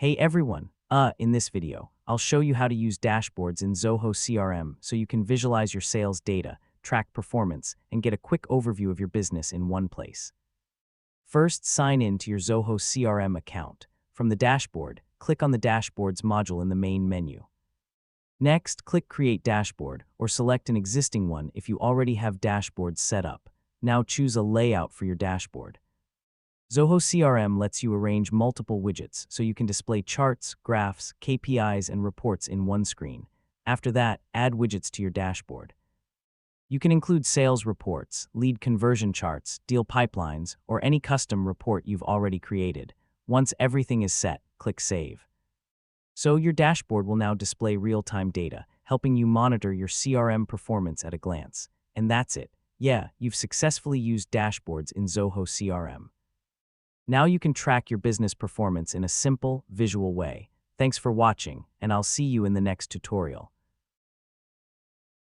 Hey everyone, in this video, I'll show you how to use dashboards in Zoho CRM so you can visualize your sales data, track performance, and get a quick overview of your business in one place. First, sign in to your Zoho CRM account. From the dashboard, click on the Dashboards module in the main menu. Next, click Create Dashboard or select an existing one if you already have dashboards set up. Now choose a layout for your dashboard. Zoho CRM lets you arrange multiple widgets so you can display charts, graphs, KPIs, and reports in one screen. After that, add widgets to your dashboard. You can include sales reports, lead conversion charts, deal pipelines, or any custom report you've already created. Once everything is set, click Save. So your dashboard will now display real-time data, helping you monitor your CRM performance at a glance. And that's it. Yeah, you've successfully used dashboards in Zoho CRM. Now you can track your business performance in a simple, visual way. Thanks for watching, and I'll see you in the next tutorial.